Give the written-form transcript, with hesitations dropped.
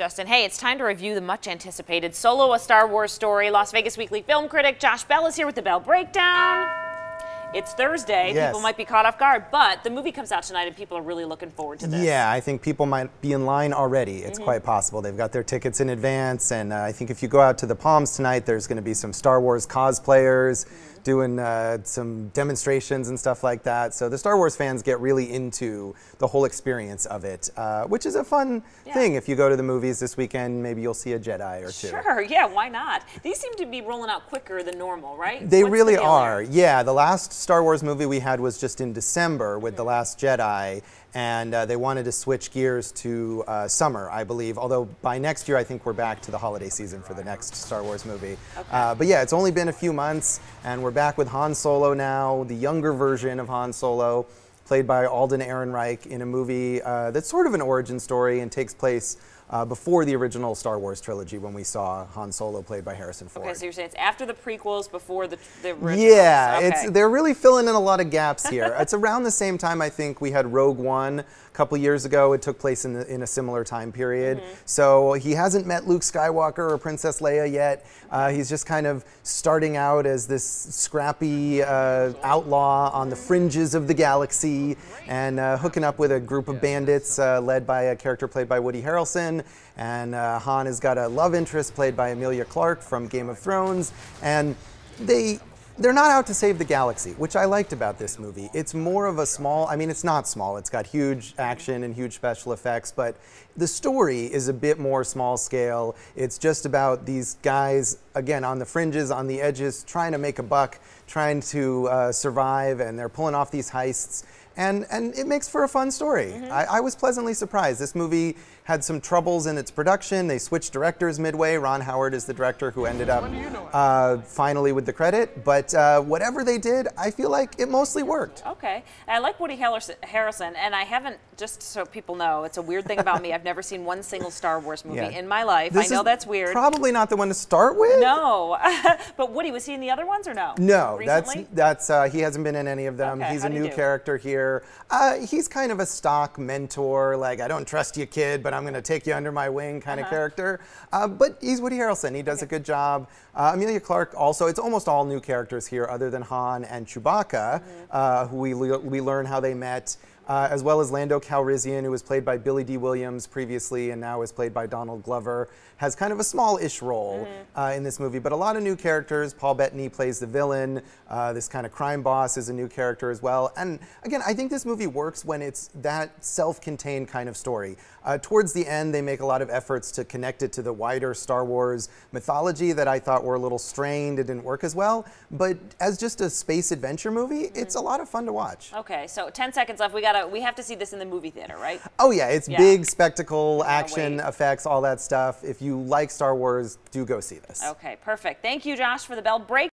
Justin. Hey, it's time to review the much anticipated Solo, a Star Wars story. Las Vegas Weekly film critic Josh Bell is here with the Bell Breakdown. It's Thursday. Yes. People might be caught off guard, but the movie comes out tonight and people are really looking forward to this. Yeah, I think people might be in line already. It's quite possible. They've got their tickets in advance, and I think if you go out to the Palms tonight, there's going to be some Star Wars cosplayers doing some demonstrations and stuff like that. So the Star Wars fans get really into the whole experience of it, which is a fun thing. If you go to the movies this weekend, maybe you'll see a Jedi or two. Sure, yeah, why not? These seem to be rolling out quicker than normal, right? They What's really the deal are. there? Yeah, the last Star Wars movie we had was just in December with The Last Jedi, and they wanted to switch gears to summer, I believe, although by next year I think we're back to the holiday season for the next Star Wars movie. But yeah, it's only been a few months, and we're back with Han Solo now, the younger version of Han Solo, played by Alden Ehrenreich in a movie that's sort of an origin story and takes place before the original Star Wars trilogy, when we saw Han Solo played by Harrison Ford. Okay, so you're saying it's after the prequels, before the originals. Yeah, okay. they're really filling in a lot of gaps here. It's around the same time I think we had Rogue One a couple years ago. It took place in a similar time period. So he hasn't met Luke Skywalker or Princess Leia yet. He's just kind of starting out as this scrappy outlaw on the fringes of the galaxy and hooking up with a group of bandits led by a character played by Woody Harrelson. And Han has got a love interest played by Emilia Clarke from Game of Thrones. And they're not out to save the galaxy, which I liked about this movie. It's more of a small, I mean, it's not small. It's got huge action and huge special effects, but the story is a bit more small scale. It's just about these guys, again, on the fringes, on the edges, trying to make a buck, trying to survive, and they're pulling off these heists. And it makes for a fun story. I was pleasantly surprised. This movie had some troubles in its production. They switched directors midway. Ron Howard is the director who ended up finally with the credit. But whatever they did, I feel like it mostly worked. Okay. I like Woody Harrelson, and I haven't, just so people know, it's a weird thing about me. I've never seen one single Star Wars movie in my life. I know that's weird. Probably not the one to start with. No. But Woody, was he in the other ones or no? No, Recently? that's he hasn't been in any of them. Okay, He's how'd a he new do? character here. He's kind of a stock mentor, like, I don't trust you, kid, but I'm going to take you under my wing kind of character. But he's Woody Harrelson. He does a good job. Emilia Clarke also, it's almost all new characters here other than Han and Chewbacca, who we learn how they met. As well as Lando Calrissian, who was played by Billy Dee Williams previously and now is played by Donald Glover, has kind of a small-ish role in this movie, but a lot of new characters. Paul Bettany plays the villain. This kind of crime boss is a new character as well. And again, I think this movie works when it's that self-contained kind of story. Towards the end, they make a lot of efforts to connect it to the wider Star Wars mythology that I thought were a little strained. It didn't work as well. But as just a space adventure movie, it's a lot of fun to watch. Okay, so 10 seconds left. We have to see this in the movie theater, right? Oh yeah, it's big spectacle, action effects, all that stuff. If you like Star Wars, do go see this. Okay, perfect. Thank you, Josh, for the Bell Break.